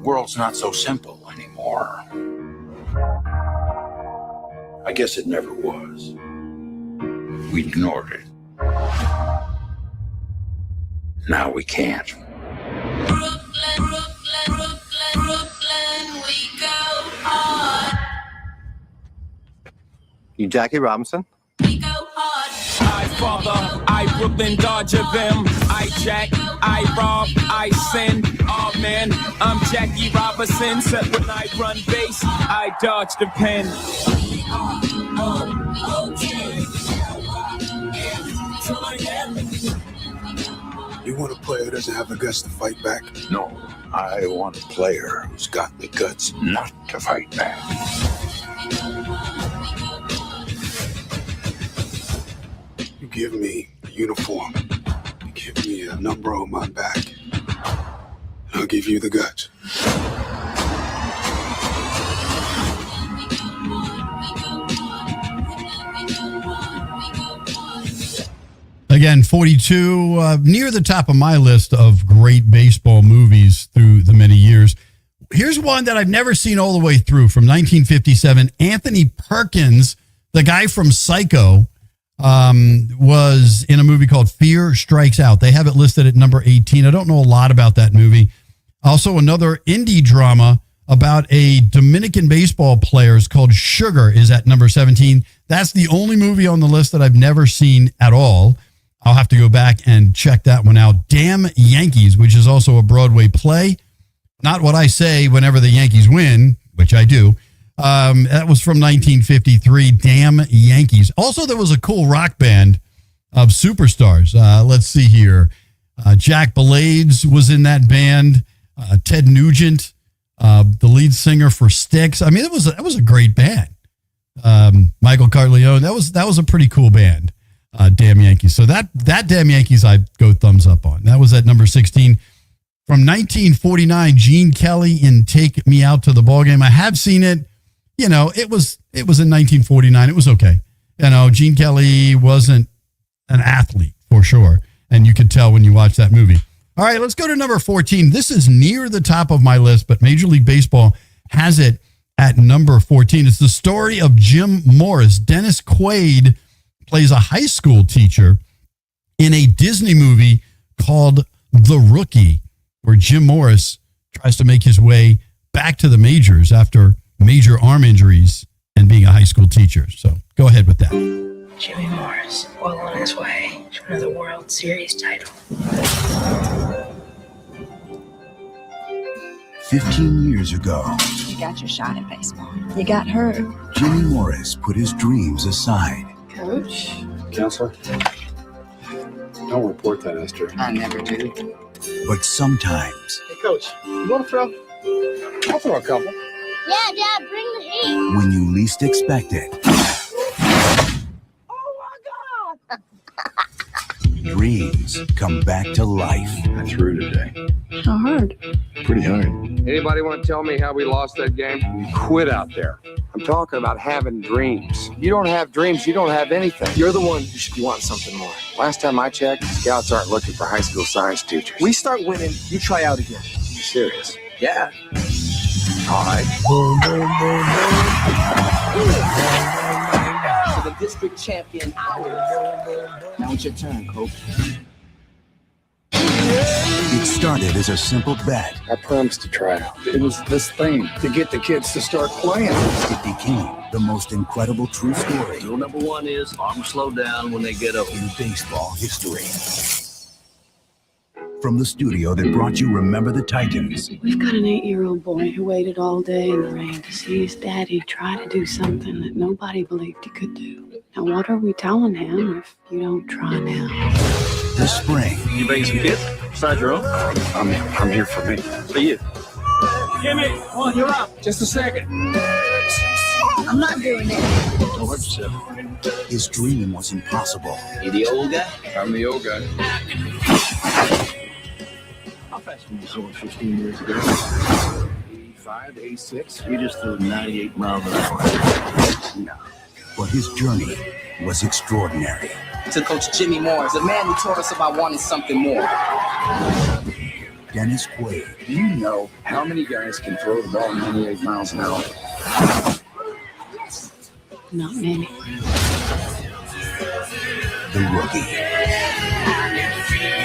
World's not so simple anymore. I guess it never was. We ignored it. Now we can't. Brooklyn, we go hard. You Jackie Robinson? We go hard. Godfather, I Brooklyn Dodger them. I jack, I rob, I sin. Oh man, I'm Jackie Robinson. Except when I run base, I dodge the pen. You want a player who doesn't have the guts to fight back? No, I want a player who's got the guts not to fight back. You give me a uniform, you give me a number on my back, and I'll give you the guts. Again, 42, near the top of my list of great baseball movies through the many years. Here's one that I've never seen all the way through from 1957. Anthony Perkins, the guy from Psycho, was in a movie called Fear Strikes Out. They have it listed at number 18. I don't know a lot about that movie. Also, another indie drama about a Dominican baseball player called Sugar is at number 17. That's the only movie on the list that I've never seen at all. I'll have to go back and check that one out. Damn Yankees, which is also a Broadway play. Not what I say whenever the Yankees win, which I do. That was from 1953, Damn Yankees. Also, there was a cool rock band of superstars. Let's see here. Jack Blades was in that band. Ted Nugent, the lead singer for Styx. I mean, that was a great band. Michael Corleone. That was a pretty cool band. Damn Yankees. So that Damn Yankees, I go thumbs up on. That was at number 16. From 1949, Gene Kelly in Take Me Out to the Ballgame. I have seen it. You know, it was in 1949. It was okay. You know, Gene Kelly wasn't an athlete for sure. And you could tell when you watch that movie. All right, let's go to number 14. This is near the top of my list, but Major League Baseball has it at number 14. It's the story of Jim Morris. Dennis Quaid plays a high school teacher in a Disney movie called The Rookie, where Jim Morris tries to make his way back to the majors after major arm injuries and being a high school teacher. So go ahead with that. Jimmy Morris, well on his way to another World Series title. 15 years ago, You got your shot at baseball. You got hurt. Jimmy Morris put his dreams aside. Coach? Counselor? Don't report that, Esther. I never do. But sometimes, Hey, Coach, you want to throw? I'll throw a couple. Yeah, Dad, bring the heat. when you least expect it, dreams come back to life. I threw today. How hard? Pretty hard. Anybody want to tell me how we lost that game? We quit out there. I'm talking about having dreams. You don't have dreams, you don't have anything. You're the one who should be wanting something more. Last time I checked, scouts aren't looking for high school science teachers. We start winning, you try out again. You serious? Yeah. All right. To the district champion, ours. Now it's your turn, Coach. It started as a simple bet. I promised to try out. It was this thing to get the kids to start playing. It became the most incredible true story Rule number one is arms slow down when they get up. in baseball history. From the studio that brought you Remember the Titans, We've got an 8-year-old boy who waited all day in the rain to see his daddy try to do something that nobody believed he could do. Now, what are we telling him if you don't try now? this spring, You bringing some kids? Besides your own? I'm here for me. For you. Jimmy, come on, you're up. Just a second. I'm not doing it. Don't hurt yourself. his dream was impossible. You the old guy? I'm the old guy. How fast were you sold 15 years ago? 85 to 86. We just threw 98 miles an hour. No. But his journey was extraordinary. To Coach Jimmy Morris, the man who taught us about wanting something more. Dennis Quaid, Do you know how many guys can throw the ball 98 miles an hour? Not many. the Rookie.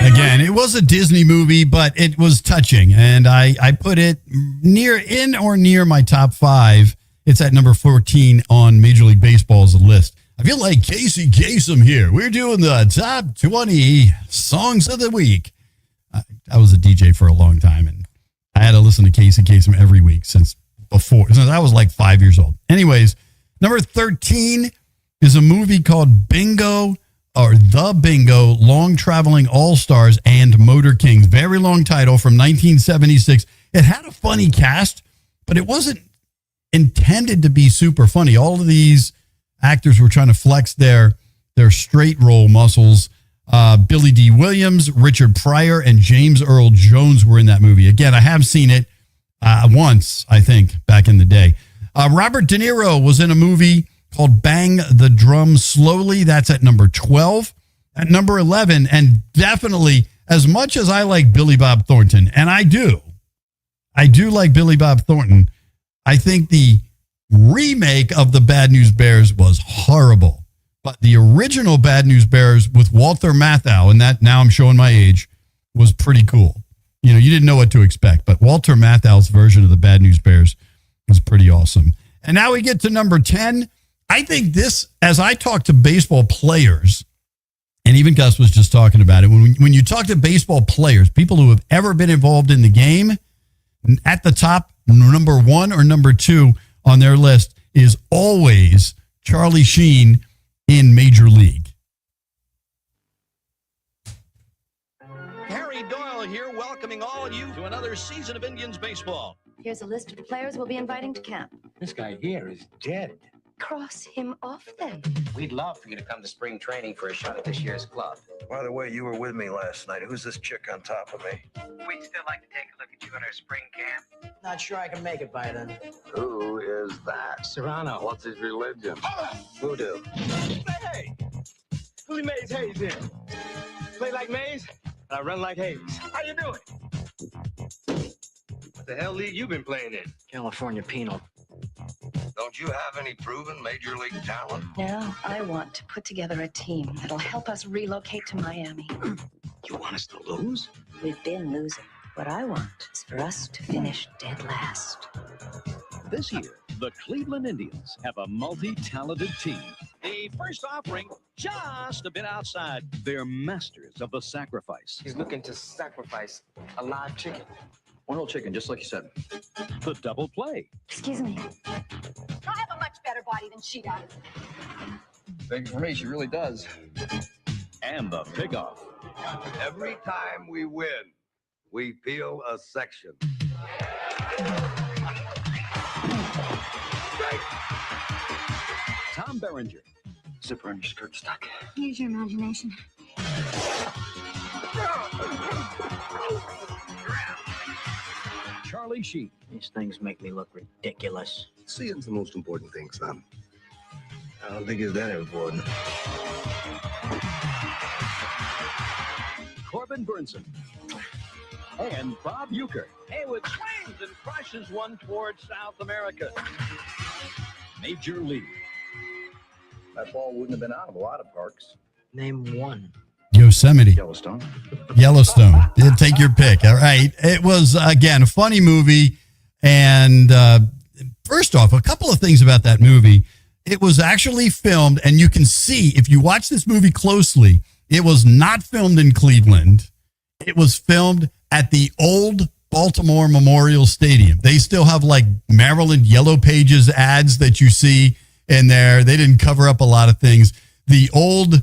Again, it was a Disney movie, but it was touching, and I put it near my top 5. It's at number 14 on Major League Baseball's list. I feel like Casey Kasem here. We're doing the top 20 songs of the week. I was a DJ for a long time, and I had to listen to Casey Kasem every week since I was like 5 years old. Anyways, number 13 is a movie called Bingo, or The Bingo, Long Traveling All-Stars and Motor Kings. Very long title from 1976. It had a funny cast, but it wasn't intended to be super funny. All of these actors were trying to flex their straight role muscles. Billy D. Williams, Richard Pryor, and James Earl Jones were in that movie. Again, I have seen it once, I think, back in the day. Robert De Niro was in a movie called Bang the Drum Slowly. That's at number 12. At number 11, and definitely, as much as I like Billy Bob Thornton, and I do like Billy Bob Thornton, I think the remake of the Bad News Bears was horrible. But the original Bad News Bears with Walter Matthau, and that, now I'm showing my age, was pretty cool. You know, you didn't know what to expect, but Walter Matthau's version of the Bad News Bears was pretty awesome. And now we get to number 10. I think this, as I talk to baseball players, and even Gus was just talking about it, when you talk to baseball players, people who have ever been involved in the game, at the top, number 1 or number 2 on their list is always Charlie Sheen in Major League. Harry Doyle here, welcoming all of you to another season of Indians baseball. Here's a list of the players we'll be inviting to camp. This guy here is dead. Cross him off then. We'd love for you to come to spring training for a shot at this year's club. By the way, you were with me last night. Who's this chick on top of me? We'd still like to take a look at you at our spring camp. Not sure I can make it by then. Who is that? Serrano. What's his religion? Voodoo. Hey! Willie Mays Hayes here. Play like Mays, and I run like Hayes. How you doing? What the hell league you been playing in? California Penal. Don't you have any proven major league talent? Now I want to put together a team that'll help us relocate to Miami. You want us to lose? We've been losing. What I want is for us to finish dead last. This year, the Cleveland Indians have a multi-talented team. The first offering, just a bit outside. They're masters of the sacrifice. He's looking to sacrifice a live chicken. One whole chicken, just like you said. The double play. Excuse me. I have a much better body than she does. Big for me, she really does. And the pickoff. Every time we win, we peel a section. Tom Berenger. Zipper on your skirt stuck. Use your imagination. Charlie Sheen. These things make me look ridiculous. Seeing's the most important thing, son. I don't think it's that important. Corbin Burnson. And Bob Uecker. Haywood swings and crushes one towards South America. Major League. That ball wouldn't have been out of a lot of parks. Name one. Yosemite. Yellowstone. Take your pick. All right. It was, again, a funny movie. And first off, a couple of things about that movie. It was actually filmed, and you can see, if you watch this movie closely, it was not filmed in Cleveland. It was filmed at the old Baltimore Memorial Stadium. They still have like Maryland Yellow Pages ads that you see in there. They didn't cover up a lot of things. The old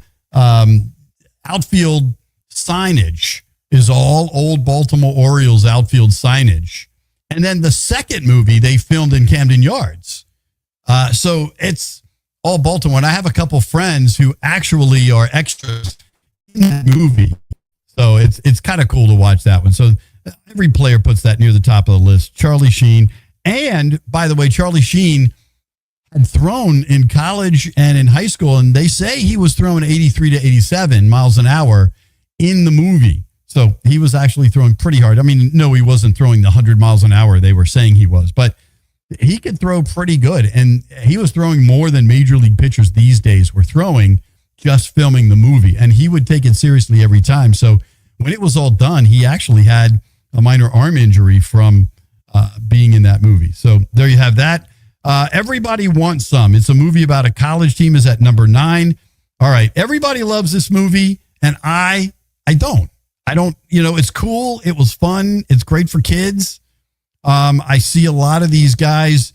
outfield signage is all old Baltimore Orioles outfield signage. And then the second movie they filmed in Camden Yards. So it's all Baltimore. And I have a couple friends who actually are extras in that movie. So it's kind of cool to watch that one. So every player puts that near the top of the list. Charlie Sheen. And by the way, Charlie Sheen had thrown in college and in high school, and they say he was throwing 83 to 87 miles an hour in the movie. So he was actually throwing pretty hard. I mean, no, he wasn't throwing the 100 miles an hour they were saying he was, but he could throw pretty good. And he was throwing more than major league pitchers these days were throwing, just filming the movie. And he would take it seriously every time. So when it was all done, he actually had a minor arm injury from being in that movie. So there you have that. Everybody Wants Some. It's a movie about a college team, is at number 9. All right. Everybody loves this movie, and I don't. It's cool. It was fun. It's great for kids. I see a lot of these guys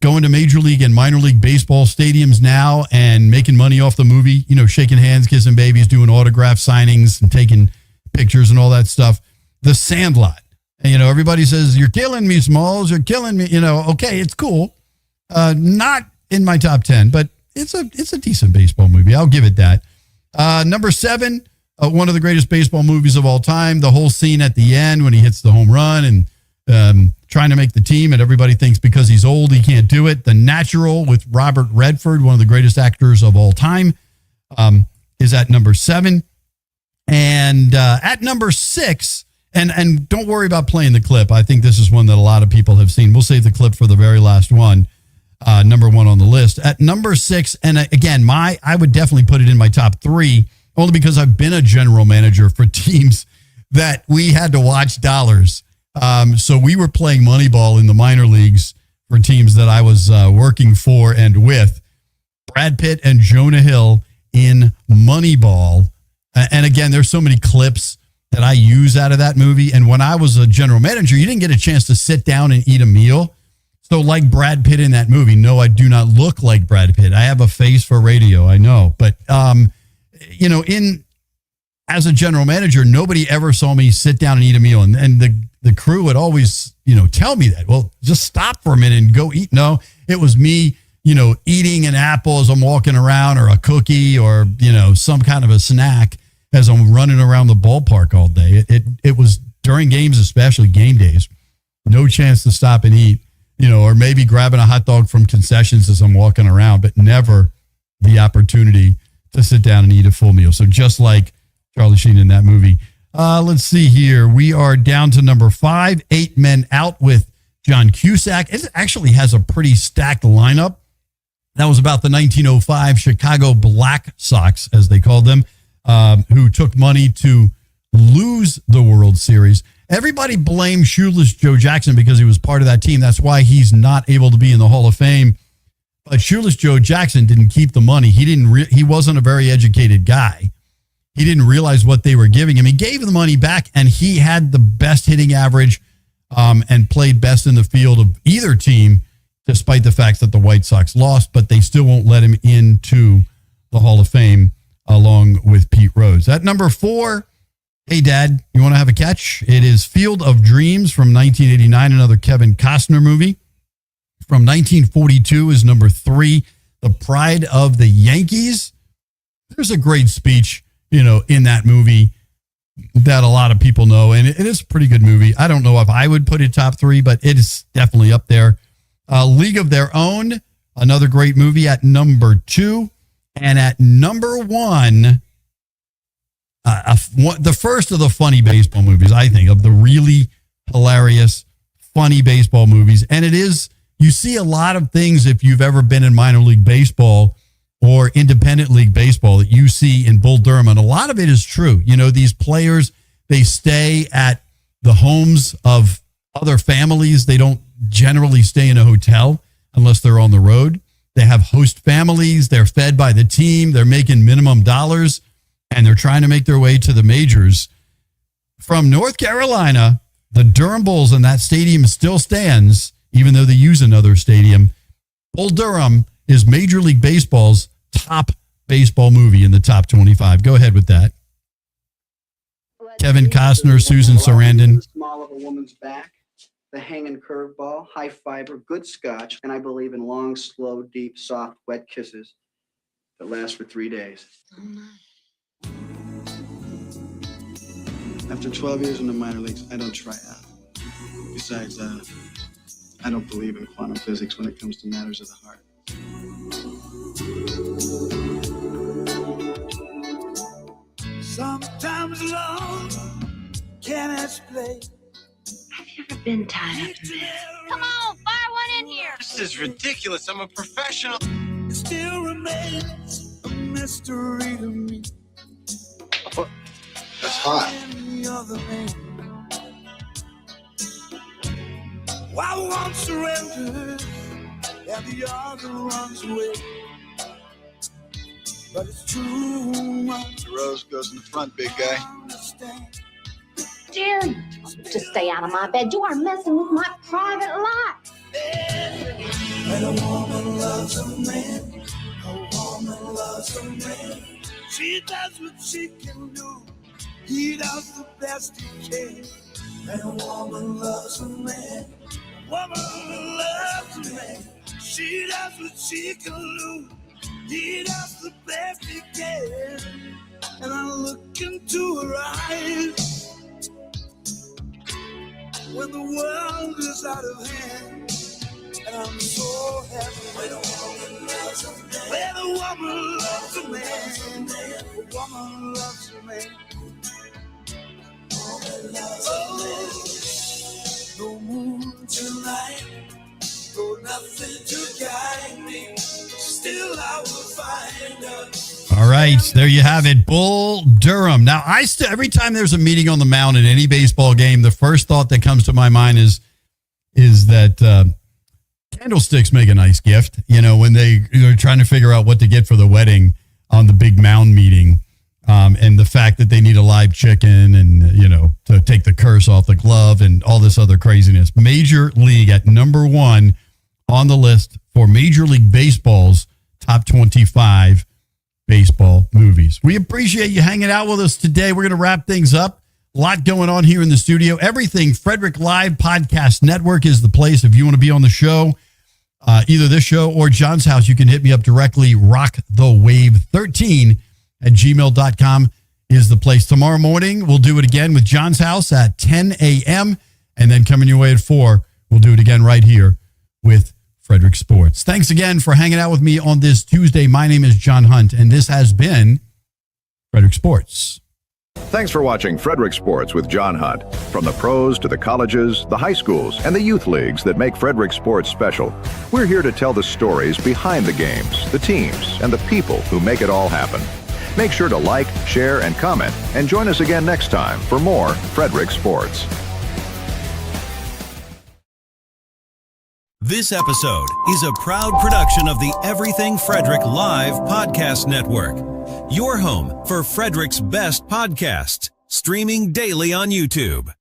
going to Major League and minor league baseball stadiums now and making money off the movie, shaking hands, kissing babies, doing autograph signings and taking pictures and all that stuff. The Sandlot. Everybody says, you're killing me, Smalls. You're killing me. Okay, it's cool. Not in my top 10, but it's a decent baseball movie. I'll give it that. Number 7, one of the greatest baseball movies of all time. The whole scene at the end when he hits the home run and trying to make the team, and everybody thinks because he's old he can't do it. The Natural with Robert Redford, one of the greatest actors of all time, is at number 7. And at number 6, and don't worry about playing the clip. I think this is one that a lot of people have seen. We'll save the clip for the very last one. Number 1 on the list. At number 6, and again, I would definitely put it in my top 3, only because I've been a general manager for teams that we had to watch dollars. So we were playing Moneyball in the minor leagues for teams that I was working for and with. Brad Pitt and Jonah Hill in Moneyball. And again, there's so many clips that I use out of that movie. And when I was a general manager, you didn't get a chance to sit down and eat a meal. So like Brad Pitt in that movie, no, I do not look like Brad Pitt. I have a face for radio, I know. But, as a general manager, nobody ever saw me sit down and eat a meal. And the crew would always, tell me that. Well, just stop for a minute and go eat. No, it was me, eating an apple as I'm walking around, or a cookie, or, some kind of a snack as I'm running around the ballpark all day. It was during games, especially game days, no chance to stop and eat, or maybe grabbing a hot dog from concessions as I'm walking around, but never the opportunity to sit down and eat a full meal. So just like Charlie Sheen in that movie. Let's see here. We are down to number 5, 8 Men Out with John Cusack. It actually has a pretty stacked lineup. That was about the 1905 Chicago Black Sox, as they called them, who took money to lose the World Series. Everybody blamed Shoeless Joe Jackson because he was part of that team. That's why he's not able to be in the Hall of Fame. But Shoeless Joe Jackson didn't keep the money. He wasn't a very educated guy. He didn't realize what they were giving him. He gave the money back, and he had the best hitting average and played best in the field of either team, despite the fact that the White Sox lost, but they still won't let him into the Hall of Fame along with Pete Rose. At number 4, hey, Dad, you want to have a catch? It is Field of Dreams from 1989, another Kevin Costner movie. From 1942 is number 3, The Pride of the Yankees. There's a great speech, in that movie that a lot of people know, and it is a pretty good movie. I don't know if I would put it top 3, but it is definitely up there. League of Their Own, another great movie, at number 2. And at number 1, the first of the funny baseball movies, I think, of the really hilarious, funny baseball movies. And it is, you see a lot of things if you've ever been in minor league baseball or independent league baseball that you see in Bull Durham. And a lot of it is true. These players, they stay at the homes of other families. They don't generally stay in a hotel unless they're on the road. They have host families. They're fed by the team. They're making minimum dollars, and they're trying to make their way to the majors. From North Carolina, the Durham Bulls, and that stadium still stands, even though they use another stadium. Bull Durham is Major League Baseball's top baseball movie in the top 25. Go ahead with that. Kevin Costner, Susan Sarandon. The small of a woman's back, the hanging curveball, high fiber, good scotch, and I believe in long, slow, deep, soft, wet kisses that last for 3 days. After 12 years in the minor leagues, I don't try out. Besides, I don't believe in quantum physics when it comes to matters of the heart. Sometimes love can explain. Have you ever been tied up in this? Come on, fire one in here. This is ridiculous. I'm a professional. It still remains a mystery to me. That's hot. Any other man. I won't surrender. and the other runs away. But it's too much. Rose goes in the front, big guy. Dare you to stay out of my bed? You are messing with my private life. And a woman loves a man. A woman loves a man. She does what she can do. He does the best he can. And a woman loves a man. A woman loves a man. She does what she can do. He does the best he can. And I look into her eyes when the world is out of hand. And I'm so happy when a woman loves a man. When a woman loves a man. A woman loves a man. No moon tonight, no nothing to guide me. Still I will find her. All right, there you have it, Bull Durham. Now, every time there's a meeting on the mound in any baseball game, the first thought that comes to my mind is that candlesticks make a nice gift. You know, when they're trying to figure out what to get for the wedding on the big mound meeting. And the fact that they need a live chicken and, you know, to take the curse off the glove and all this other craziness. Major League at number 1 on the list for Major League Baseball's top 25 baseball movies. We appreciate you hanging out with us today. We're going to wrap things up. A lot going on here in the studio. Everything Frederick Live Podcast Network is the place. If you want to be on the show, either this show or John's house, you can hit me up directly. rockthewave13@gmail.com is the place. Tomorrow morning, we'll do it again with John's house at 10 a.m. And then coming your way at 4, we'll do it again right here with Frederick Sports. Thanks again for hanging out with me on this Tuesday. My name is John Hunt, and this has been Frederick Sports. Thanks for watching Frederick Sports with John Hunt. From the pros to the colleges, the high schools, and the youth leagues that make Frederick Sports special, we're here to tell the stories behind the games, the teams, and the people who make it all happen. Make sure to like, share, and comment, and join us again next time for more Frederick Sports. This episode is a proud production of the Everything Frederick Live Podcast Network, your home for Frederick's best podcasts, streaming daily on YouTube.